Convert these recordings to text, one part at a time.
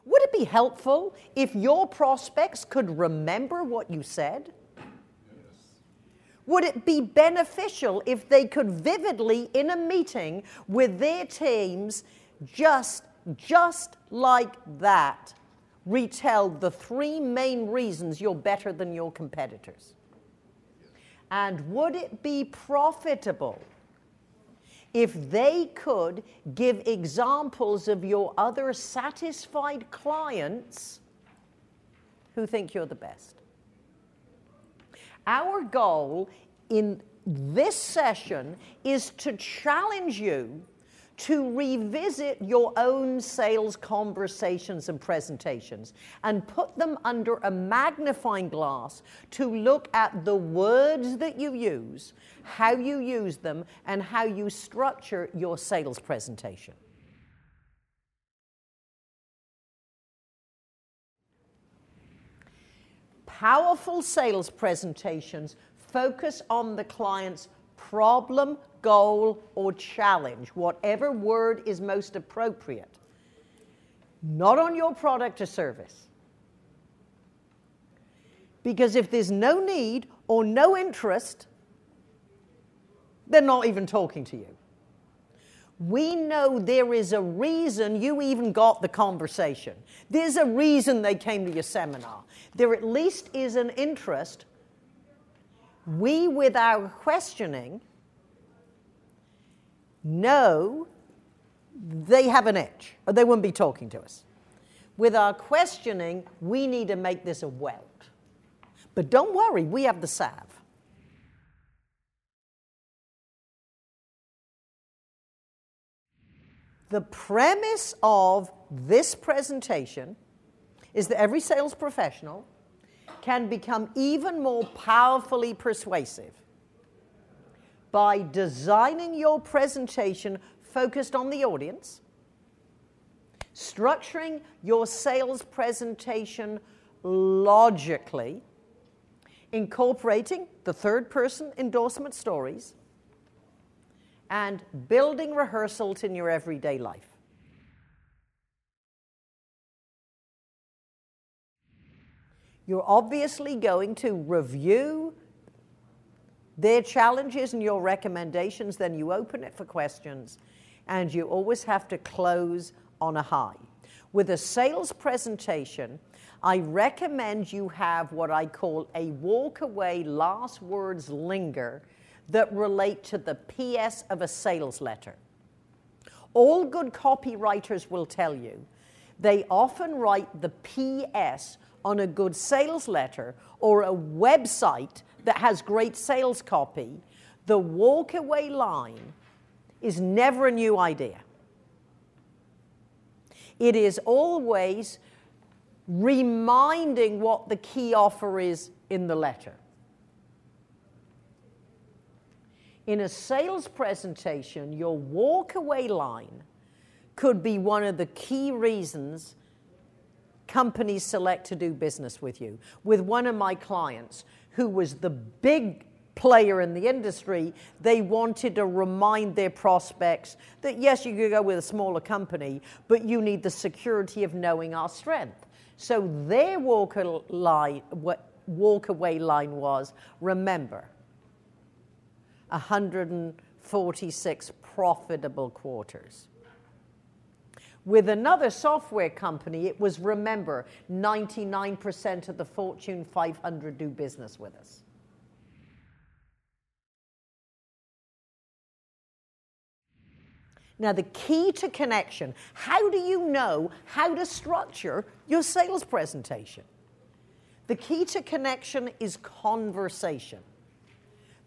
Would it be helpful if your prospects could remember what you said? Would it be beneficial if they could vividly, in a meeting with their teams, just like that, retell the 3 main reasons you're better than your competitors? And would it be profitable if they could give examples of your other satisfied clients who think you're the best? Our goal in this session is to challenge you to revisit your own sales conversations and presentations and put them under a magnifying glass to look at the words that you use, how you use them, and how you structure your sales presentation. Powerful sales presentations focus on the client's problem, goal, or challenge, whatever word is most appropriate, not on your product or service. Because if there's no need or no interest, they're not even talking to you. We know there is a reason you even got the conversation. There's a reason they came to your seminar. There at least is an interest. We, with our questioning, know they have an itch, or they wouldn't be talking to us. With our questioning, we need to make this a welt. But don't worry, we have the salve. The premise of this presentation is that every sales professional can become even more powerfully persuasive by designing your presentation focused on the audience, structuring your sales presentation logically, incorporating the third-person endorsement stories, and building rehearsals in your everyday life. You're obviously going to review their challenges and your recommendations, then you open it for questions, and you always have to close on a high. With a sales presentation, I recommend you have what I call a walk-away last words linger that relate to the PS of a sales letter. All good copywriters will tell you they often write the PS on a good sales letter or a website that has great sales copy. The walk-away line is never a new idea. It is always reminding what the key offer is in the letter. In a sales presentation, your walk-away line could be one of the key reasons companies select to do business with you. With one of my clients, who was the big player in the industry, they wanted to remind their prospects that, yes, you could go with a smaller company, but you need the security of knowing our strength. So their walk-away line was, remember, 146 profitable quarters. With another software company, it was, remember, 99% of the Fortune 500 do business with us. Now, the key to connection, how do you know how to structure your sales presentation? The key to connection is conversation.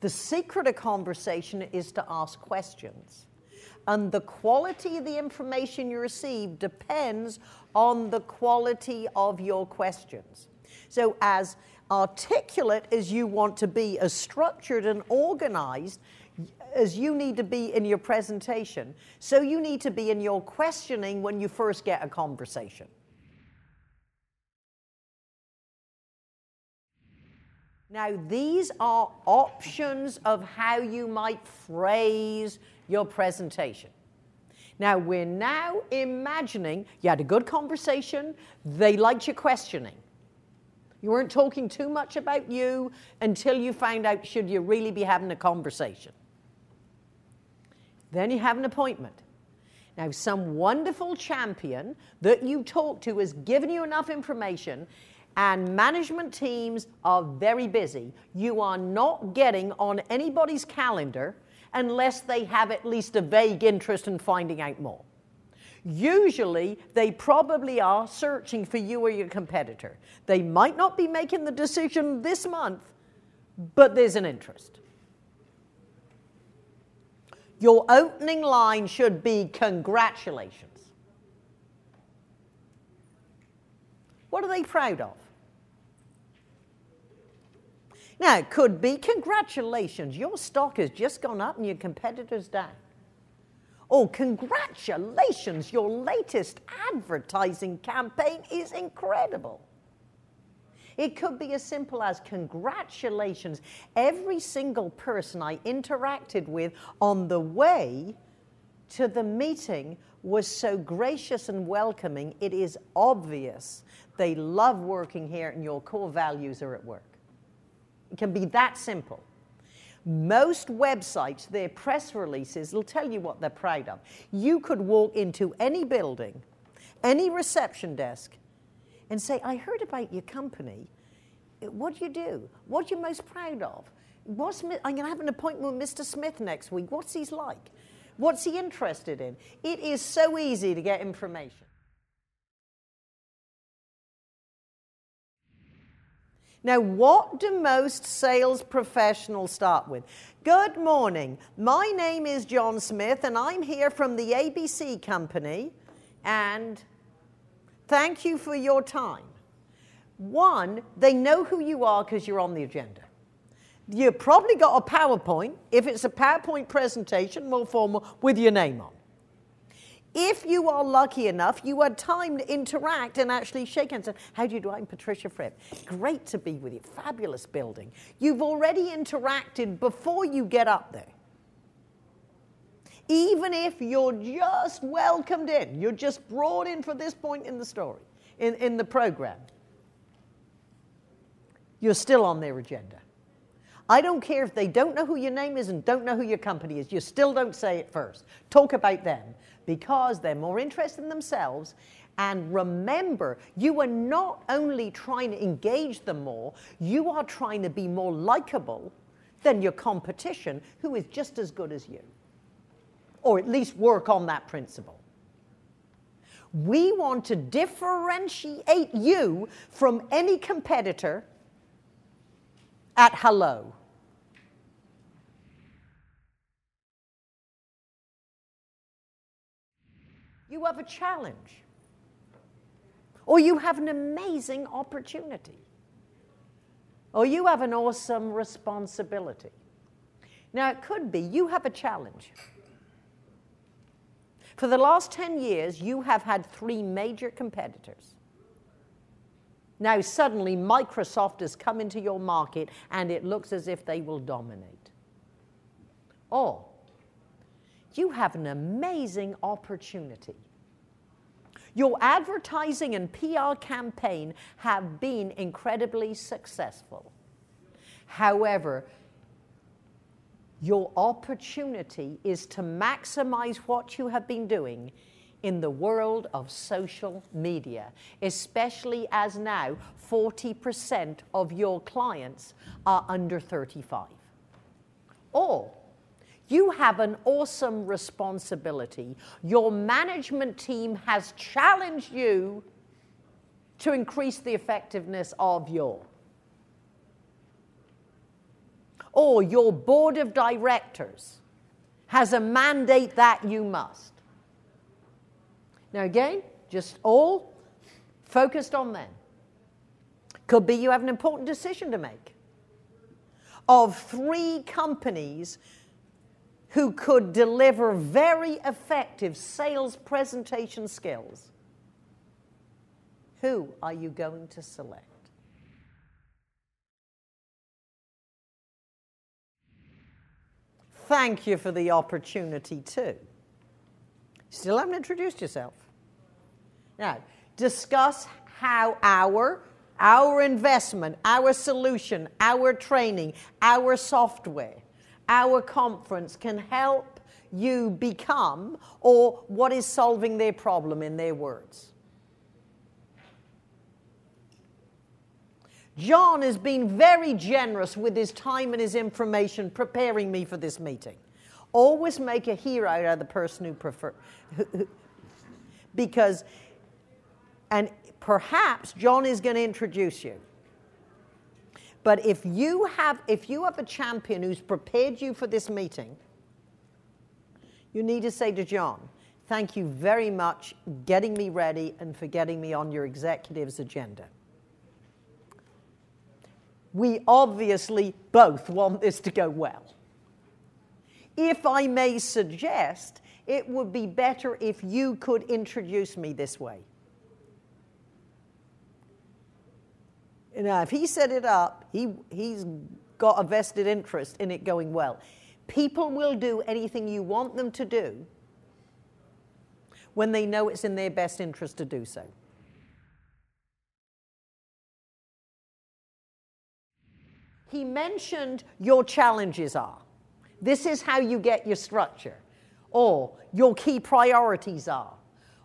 The secret of conversation is to ask questions. And the quality of the information you receive depends on the quality of your questions. So as articulate as you want to be, as structured and organized as you need to be in your presentation, so you need to be in your questioning when you first get a conversation. Now, these are options of how you might phrase your presentation. Now, we're now imagining you had a good conversation, they liked your questioning. You weren't talking too much about you until you found out should you really be having a conversation. Then you have an appointment. Now, some wonderful champion that you talk to has given you enough information, and management teams are very busy. You are not getting on anybody's calendar unless they have at least a vague interest in finding out more. Usually, they probably are searching for you or your competitor. They might not be making the decision this month, but there's an interest. Your opening line should be congratulations. What are they proud of? Now, it could be congratulations, your stock has just gone up and your competitor's down. Oh, congratulations, your latest advertising campaign is incredible. It could be as simple as congratulations. Every single person I interacted with on the way to the meeting was so gracious and welcoming. It is obvious they love working here and your core values are at work. It can be that simple. Most websites, their press releases will tell you what they're proud of. You could walk into any building, any reception desk, and say, I heard about your company. What do you do? What are you most proud of? I'm going to have an appointment with Mr. Smith next week. What's he like? What's he interested in? It is so easy to get information. Now, what do most sales professionals start with? Good morning. My name is John Smith, and I'm here from the ABC Company, and thank you for your time. One, they know who you are because you're on the agenda. You've probably got a PowerPoint. If it's a PowerPoint presentation, more formal, with your name on. If you are lucky enough, you had time to interact and actually shake hands. How do you do? I'm Patricia Fripp. Great to be with you. Fabulous building. You've already interacted before you get up there. Even if you're just welcomed in, you're just brought in for this point in the story, in the program, you're still on their agenda. I don't care if they don't know who your name is and don't know who your company is. You still don't say it first. Talk about them because they're more interested in themselves. And remember, you are not only trying to engage them more, you are trying to be more likable than your competition who is just as good as you. Or at least work on that principle. We want to differentiate you from any competitor at hello. You have a challenge, or you have an amazing opportunity, or you have an awesome responsibility. Now, it could be you have a challenge. For the last 10 years, you have had 3 major competitors. Now, suddenly, Microsoft has come into your market, and it looks as if they will dominate. Or you have an amazing opportunity. Your advertising and PR campaign have been incredibly successful. However, your opportunity is to maximize what you have been doing in the world of social media, especially as now 40% of your clients are under 35. Or you have an awesome responsibility. Your management team has challenged you to increase the effectiveness of or your board of directors has a mandate that you must. Now again, just all focused on them. Could be you have an important decision to make. Of 3 companies who could deliver very effective sales presentation skills, who are you going to select? Thank you for the opportunity too. Still haven't introduced yourself. Now, discuss how our investment, our solution, our training, our software, our conference can help you become, or what is solving their problem in their words. John has been very generous with his time and his information preparing me for this meeting. Always make a hero out of the person who prefers. Because, and perhaps John is going to introduce you. But if you have a champion who's prepared you for this meeting, you need to say to John, thank you very much for getting me ready and for getting me on your executive's agenda. We obviously both want this to go well. If I may suggest, it would be better if you could introduce me this way. Now, if he set it up, he's got a vested interest in it going well. People will do anything you want them to do when they know it's in their best interest to do so. He mentioned your challenges are. This is how you get your structure. Or your key priorities are.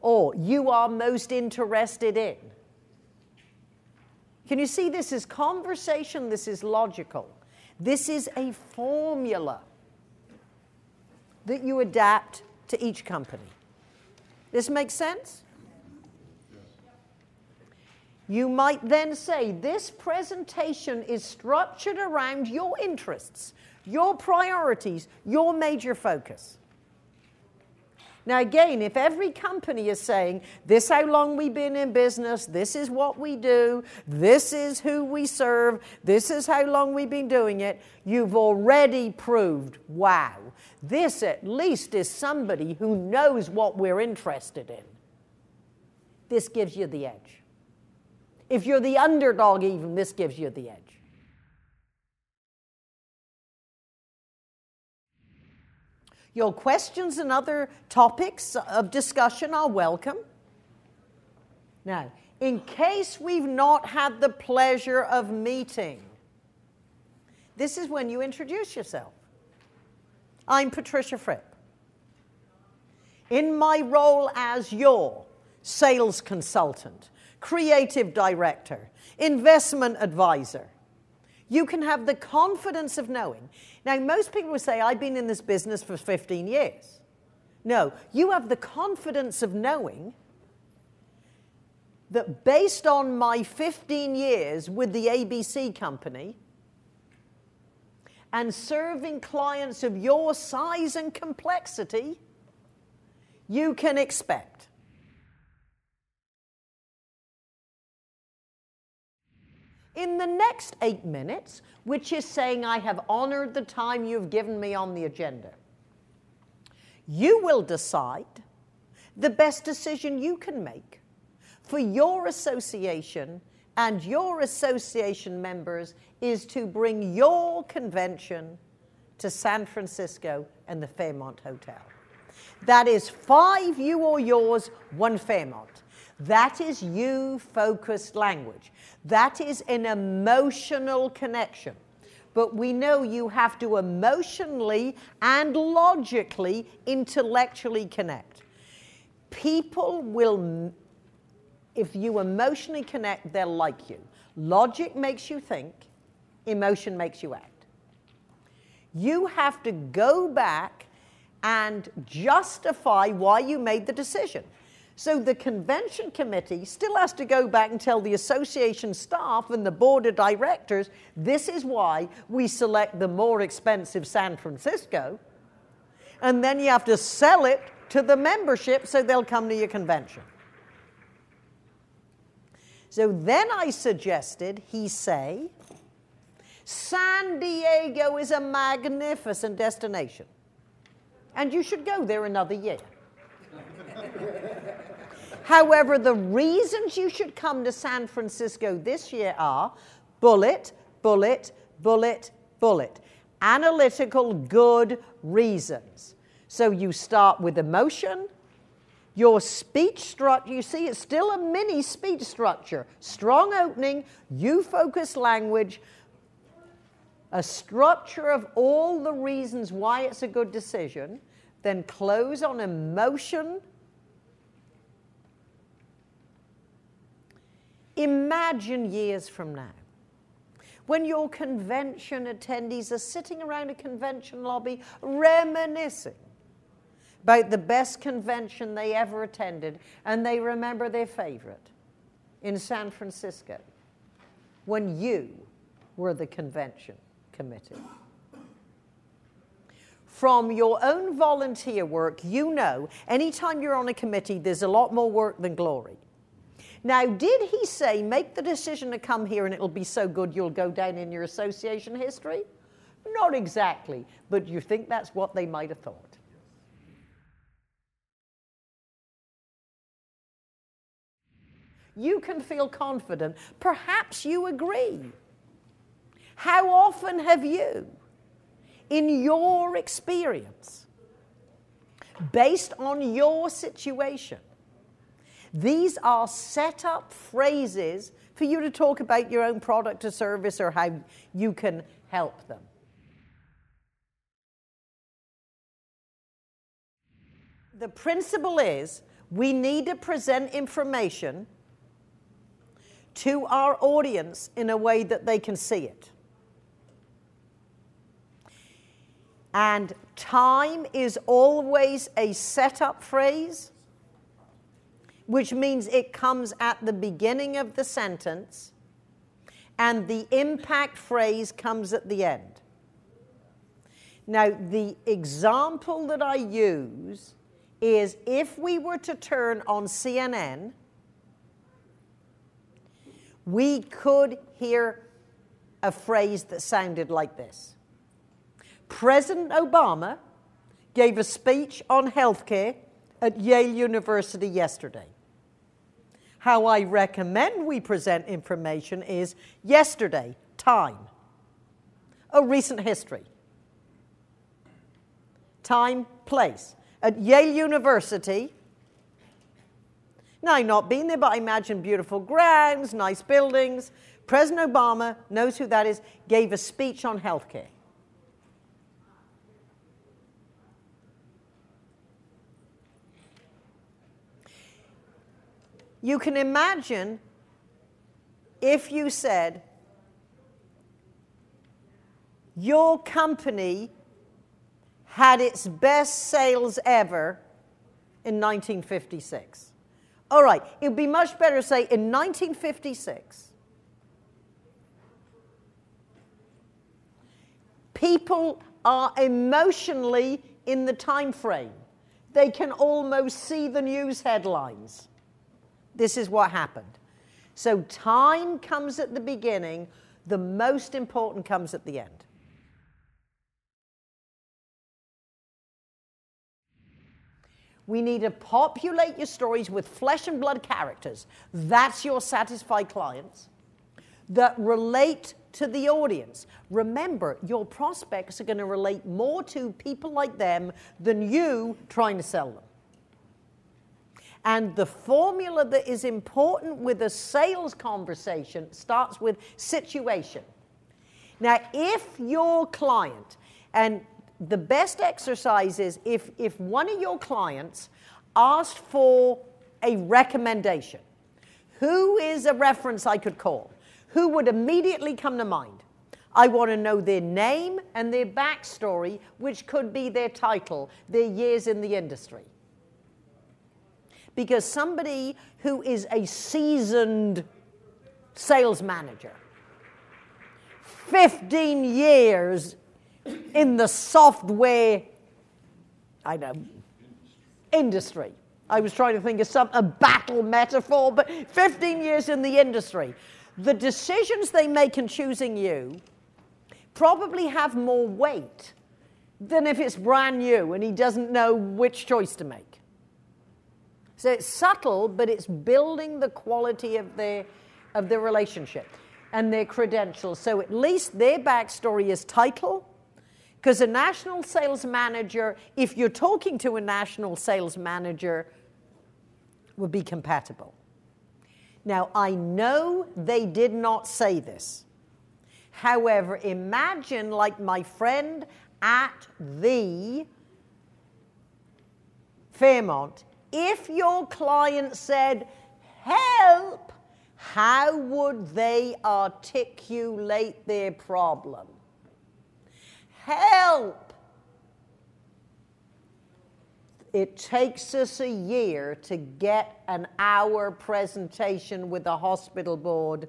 Or you are most interested in. Can you see this is conversation? This is logical. This is a formula that you adapt to each company. This makes sense? You might then say, this presentation is structured around your interests, your priorities, your major focus. Now again, if every company is saying, this is how long we've been in business, this is what we do, this is who we serve, this is how long we've been doing it, you've already proved, wow, this at least is somebody who knows what we're interested in. This gives you the edge. If you're the underdog even, this gives you the edge. Your questions and other topics of discussion are welcome. Now, in case we've not had the pleasure of meeting, this is when you introduce yourself. I'm Patricia Fripp. In my role as your sales consultant, creative director, investment advisor, you can have the confidence of knowing. Now, most people would say, I've been in this business for 15 years. No, you have the confidence of knowing that based on my 15 years with the ABC company and serving clients of your size and complexity, you can expect in the next 8 minutes, which is saying I have honored the time you've given me on the agenda, you will decide the best decision you can make for your association and your association members is to bring your convention to San Francisco and the Fairmont Hotel. That is 5 you or yours, 1 Fairmont. That is you-focused language. That is an emotional connection. But we know you have to emotionally and logically, intellectually connect. People will, if you emotionally connect, they'll like you. Logic makes you think, emotion makes you act. You have to go back and justify why you made the decision. So the convention committee still has to go back and tell the association staff and the board of directors, this is why we select the more expensive San Francisco. And then you have to sell it to the membership so they'll come to your convention. So then I suggested he say, San Diego is a magnificent destination. And you should go there another year. However, the reasons you should come to San Francisco this year are bullet, bullet, bullet, bullet. Analytical, good reasons. So you start with emotion, Your speech structure, you see, it's still a mini speech structure. Strong opening, you-focused language, a structure of all the reasons why it's a good decision, then close on emotion. Imagine years from now, when your convention attendees are sitting around a convention lobby reminiscing about the best convention they ever attended, and they remember their favorite in San Francisco when you were the convention committee. From your own volunteer work, you know anytime you're on a committee, there's a lot more work than glory. Now, did he say, make the decision to come here and it'll be so good you'll go down in your association history? Not exactly, but you think that's what they might have thought. You can feel confident. Perhaps you agree. How often have you, in your experience, based on your situation, these are set up phrases for you to talk about your own product or service or how you can help them? The principle is we need to present information to our audience in a way that they can see it. And time is always a setup phrase, which means it comes at the beginning of the sentence, and the impact phrase comes at the end. Now, the example that I use is if we were to turn on CNN, we could hear a phrase that sounded like this. President Obama gave a speech on healthcare at Yale University yesterday. How I recommend we present information is yesterday, time, a recent history, time, place. At Yale University, now I've not been there, but I imagine beautiful grounds, nice buildings. President Obama, knows who that is, gave a speech on healthcare. You can imagine if you said, your company had its best sales ever in 1956. All right, it would be much better to say in 1956, people are emotionally in the time frame. They can almost see the news headlines. This is what happened. So time comes at the beginning, the most important comes at the end. We need to populate your stories with flesh and blood characters. That's your satisfied clients that relate to the audience. Remember, your prospects are going to relate more to people like them than you trying to sell them. And the formula that is important with a sales conversation starts with situation. Now, if your client, and the best exercise is if one of your clients asked for a recommendation, who is a reference I could call? Who would immediately come to mind? I want to know their name and their backstory, which could be their title, their years in the industry. Because somebody who is a seasoned sales manager, 15 years in the software, industry. I was trying to think of a battle metaphor, but 15 years in the industry. The decisions they make in choosing you probably have more weight than if it's brand new and he doesn't know which choice to make. So it's subtle, but it's building the quality of their relationship and their credentials. So at least their backstory is title, because a national sales manager, if you're talking to a national sales manager, would be compatible. Now, I know they did not say this. However, imagine like my friend at the Fairmont, if your client said, help, how would they articulate their problem? Help! It takes us a year to get an hour presentation with the hospital board.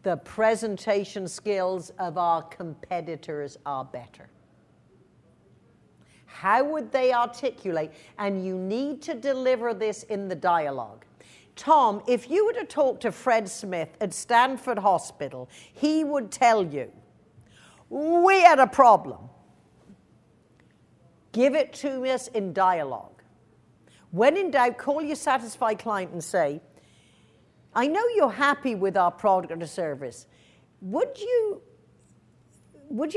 The presentation skills of our competitors are better. How would they articulate? And you need to deliver this in the dialogue. Tom, if you were to talk to Fred Smith at Stanford Hospital, he would tell you, we had a problem. Give it to us in dialogue. When in doubt, call your satisfied client and say, I know you're happy with our product or service. Would you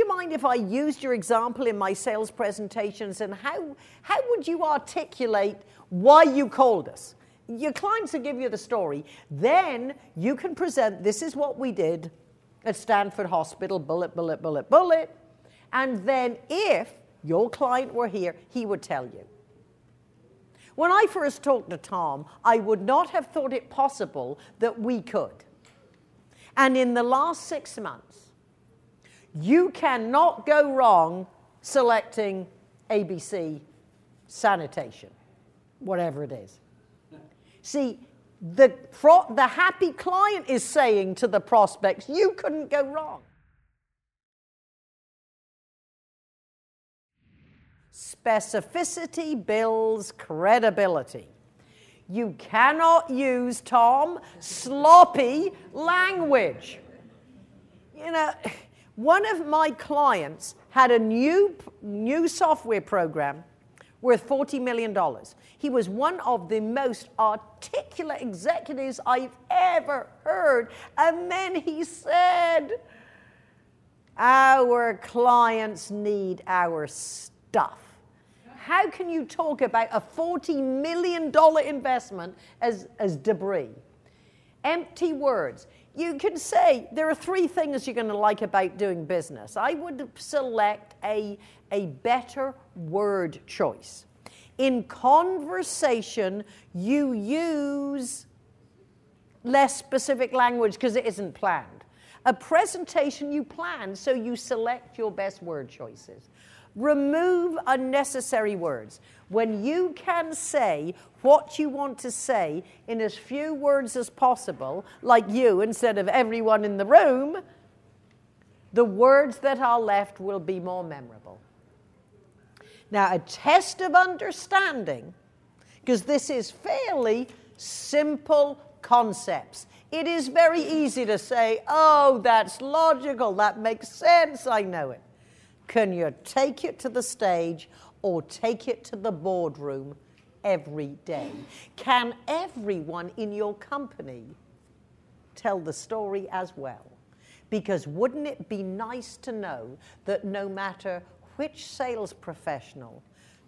mind if I used your example in my sales presentations, and how would you articulate why you called us? Your clients will give you the story. Then you can present, this is what we did at Stanford Hospital, bullet, bullet, bullet, bullet. And then if your client were here, he would tell you. When I first talked to Tom, I would not have thought it possible that we could. And in the last 6 months, you cannot go wrong selecting ABC sanitation, whatever it is. See, the happy client is saying to the prospects, you couldn't go wrong. Specificity builds credibility. You cannot use, Tom, sloppy language. You know, one of my clients had a new software program worth $40 million. He was one of the most articulate executives I've ever heard. And then he said, our clients need our stuff. How can you talk about a $40 million investment as debris? Empty words. You can say there are 3 things you're going to like about doing business. I would select a better word choice. In conversation, you use less specific language because it isn't planned. A presentation you plan, so you select your best word choices. Remove unnecessary words. When you can say what you want to say in as few words as possible, like you instead of everyone in the room, the words that are left will be more memorable. Now, a test of understanding, because this is fairly simple concepts. It is very easy to say, oh, that's logical, that makes sense, I know it. Can you take it to the stage or take it to the boardroom every day? Can everyone in your company tell the story as well? Because wouldn't it be nice to know that no matter which sales professional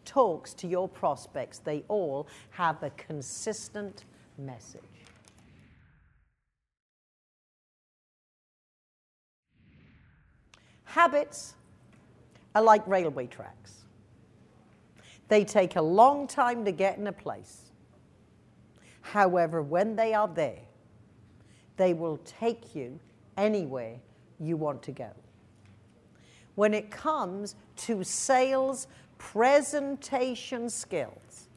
talks to your prospects, they all have a consistent message? Habits are like railway tracks. They take a long time to get in a place. However, when they are there, they will take you anywhere you want to go. When it comes to sales presentation skills,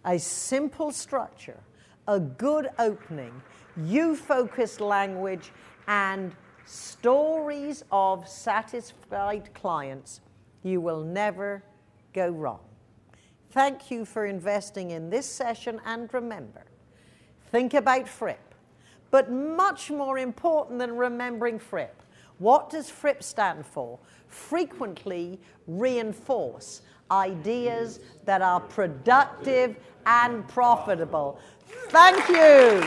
a simple structure, a good opening, you-focused language, and stories of satisfied clients, you will never go wrong. Thank you for investing in this session, and remember, think about Fripp. But much more important than remembering Fripp, what does Fripp stand for? Frequently reinforce ideas that are productive and profitable. Thank you.